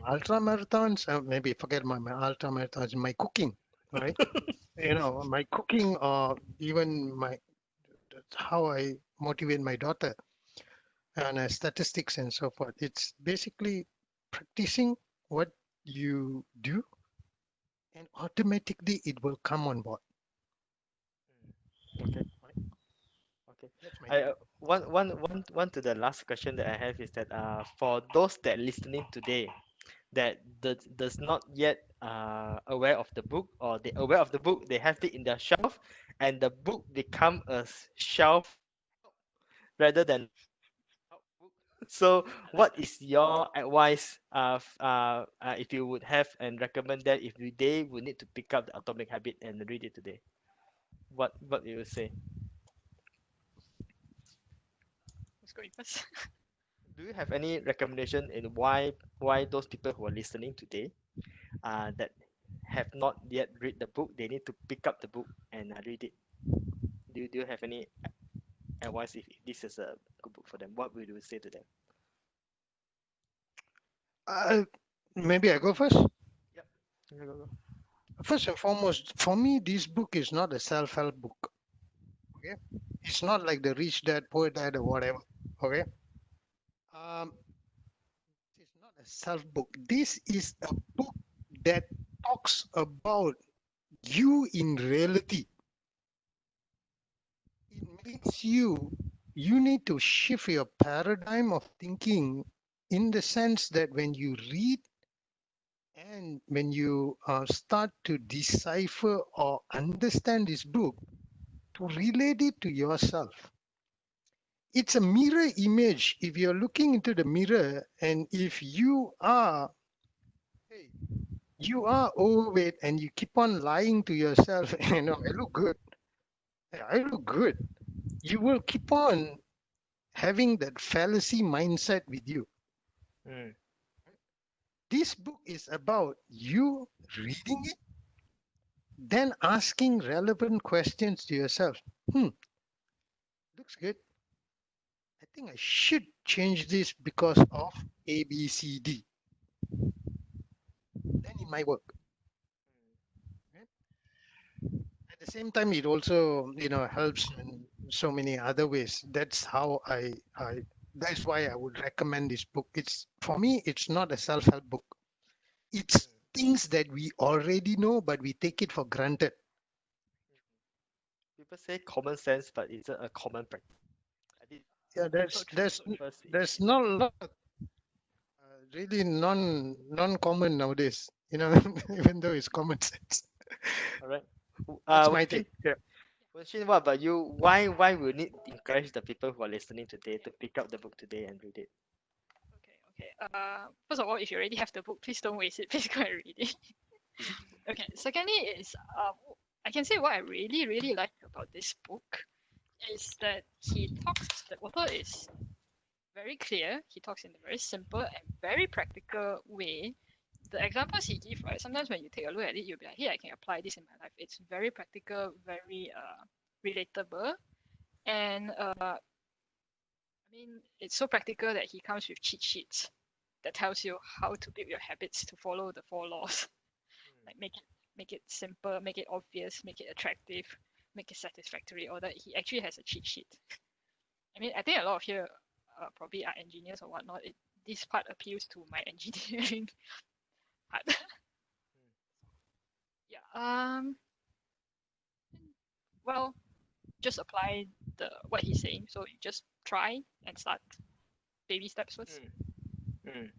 ultra marathons. Maybe forget my ultra marathons. My cooking, right? My cooking, or even that's how I motivate my daughter and statistics and so forth. It's basically practicing what you do, and automatically it will come on board. Okay. Right? Okay. That's my I take. one to the last question that I have is that for those that listening today that does not yet aware of the book, or they aware of the book, they have it in their shelf, and the book become a shelf rather than help book. So I like what that. is your advice if you would have and recommend that if they would need to pick up the Atomic Habit and read it today? What you would say? Let's go first. Do you have any recommendation in why those people who are listening today that have not yet read the book, they need to pick up the book and read it? Do you have any advice if this is a good book for them? What would you say to them? Uh, Maybe I go first. Yep. Go, go, go. First and foremost, for me, this book is not a self-help book. Okay, it's not like the Rich Dad, Poor Dad, or whatever. Okay, um, it's not a self book. This is a book that talks about you in reality. It makes you need to shift your paradigm of thinking, in the sense that when you read and when you start to decipher or understand this book, to relate it to yourself. It's a mirror image. If you're looking into the mirror, and if hey, you are overweight, and you keep on lying to yourself, I look good. I look good. You will keep on having that fallacy mindset with you. Mm, This book is about you reading it, then asking relevant questions to yourself. Hmm, looks good. I think I should change this because of A, B, C, D. Then it might work. Right? At the same time, it also helps in so many other ways. That's how I that's why I would recommend this book. It's, for me, it's not a self-help book. It's mm. things that we already know, but we take it for granted. People say common sense, but it's a common practice. I did Yeah, So there's true. there's So true. first. there's not a lot really non-common nowadays. Even though it's common sense. All right. That's my Wenshin, take. Yeah. Wenshin, what about you? Why we need to encourage the people who are listening today to pick up the book today and read it? Okay. Okay. First of all, if you already have the book, please don't waste it. Please go and read it. Okay. Secondly, is I can say what I really really like about this book is that the author is very clear. He talks in a very simple and very practical way. The examples he gives, right? Sometimes when you take a look at it, you'll be like, "Hey, I can apply this in my life." It's very practical, very relatable, and I mean, it's so practical that he comes with cheat sheets that tells you how to build your habits to follow the 4 laws. Like make it simple, make it obvious, make it attractive, make it satisfactory. Or that he actually has a cheat sheet. I mean, I think a lot of here probably are engineers or whatnot. This part appeals to my engineering part. Yeah. Well, just apply the what he's saying. So you just try and start baby steps first. Mm, mm.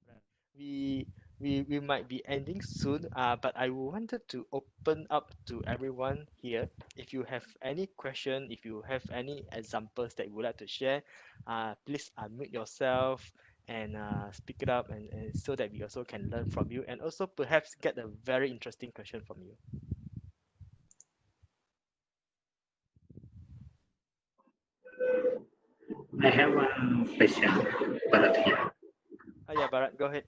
Right. We we might be ending soon, but I wanted to open up to everyone here. If you have any question, if you have any examples that you would like to share, please unmute yourself and speak it up, and so that we also can learn from you and also perhaps get a very interesting question from you. I have one question, Bharat here. Yeah, Bharat, go ahead.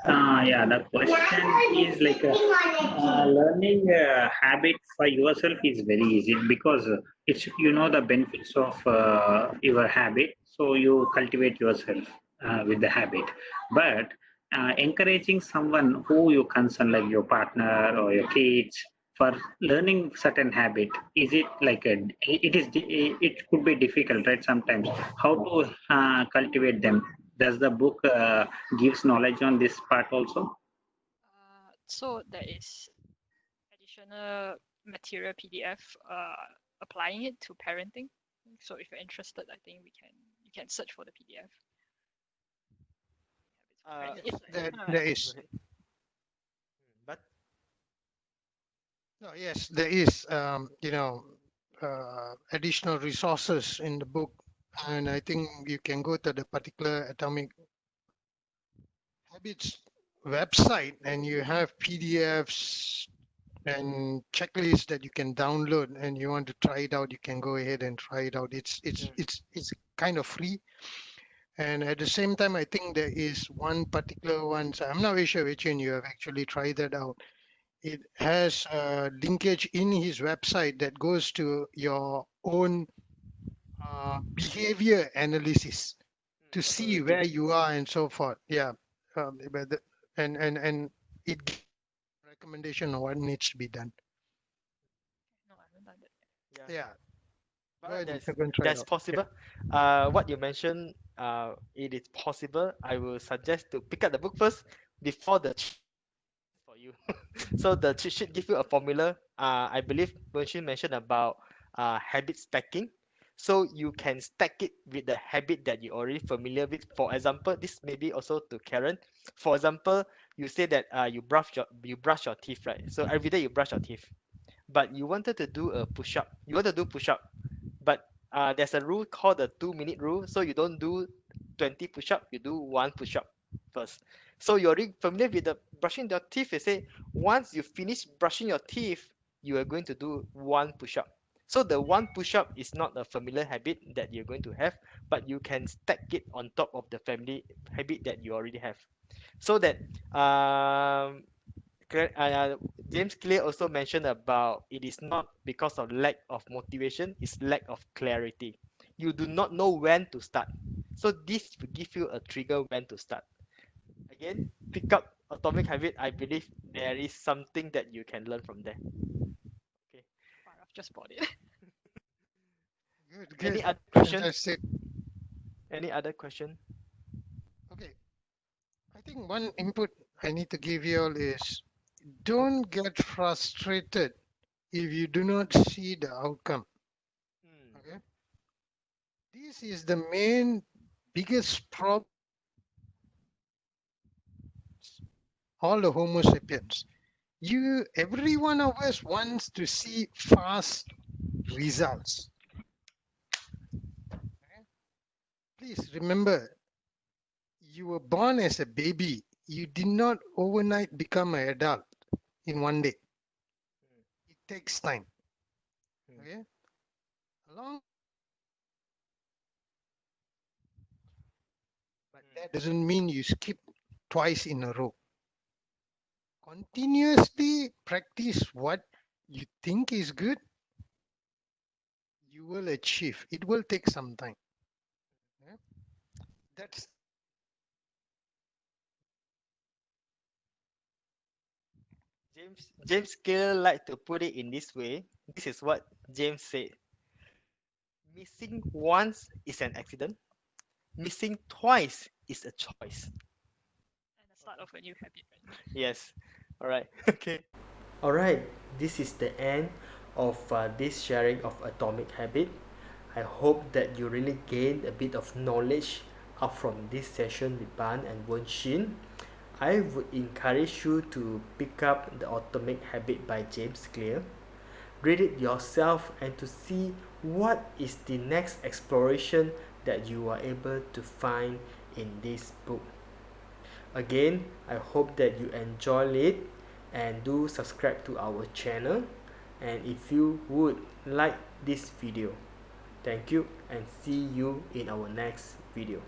Yeah, the question is like learning a habit for yourself is very easy because it's you know the benefits of your habit, so you cultivate yourself with the habit. But encouraging someone who you concern, like your partner or your kids, for learning certain habit, is it like it could be difficult, right? Sometimes how to cultivate them. Does the book gives knowledge on this part also? So there is additional material PDF applying it to parenting. So if you're interested, I think you can search for the PDF. Yes, there Yeah, go is. ahead. But No, yes, there is. Additional resources in the book, and I think you can go to the particular Atomic Habits website, and you have PDFs and checklists that you can download, and you want to try it out, you can go ahead and try it out. It's kind of free, and at the same time, I think there is one particular one. So I'm not very sure which one you have actually tried that out. It has a linkage in his website that goes to your own behavior analysis to see automatic. where you are and so forth. Yeah, but and it gives recommendation on what needs to be done. No, I haven't done that yet. Yeah. Yeah, go But ahead, that's you can try it that's out. possible. What you mentioned, it is possible. I will suggest to pick up the book first before the cheat for you. So the cheat sheet give you a formula. I believe Wen mentioned about habit stacking. So you can stack it with the habit that you're already familiar with. For example, this may be also to Karen. For example, you say that you brush your teeth, right? So every day you brush your teeth, but you wanted to do a push up. You want to do push up, but there's a rule called the 2 minute rule. So you don't do 20 push up, you do one push up first. So you're already familiar with the brushing your teeth. You say once you finish brushing your teeth, you are going to do one push up. So the one push up is not a familiar habit that you're going to have, but you can stack it on top of the family habit that you already have. So that James Clear also mentioned about it is not because of lack of motivation, it's lack of clarity. You do not know when to start. So this will give you a trigger when to start. Again, pick up Atomic Habit. I believe there is something that you can learn from there. Okay. I've just bought it. Good, Any good, other question? fantastic. Any other question? Okay, I think one input I need to give you all is don't get frustrated if you do not see the outcome. Hmm. Okay, this is the main biggest problem. All the Homo sapiens. Every one of us wants to see fast results. Okay? Please remember, you were born as a baby. You did not overnight become an adult in one day. It takes time. Okay? Along, but that doesn't mean you skip twice in a row. Continuously practice what you think is good, you will achieve. It will take some time. Okay? That's James Clear like to put it in this way. This is what James said. Missing once is an accident. Missing twice is a choice. And the start of a new habit, right? Yes. All right. Okay. Alright, this is the end of this sharing of Atomic Habit. I hope that you really gained a bit of knowledge up from this session with Bhan and Wen Shin. I would encourage you to pick up The Atomic Habit by James Clear. Read it yourself and to see what is the next exploration that you are able to find in this book. Again, I hope that you enjoy it and do subscribe to our channel, and if you would like this video, thank you and see you in our next video.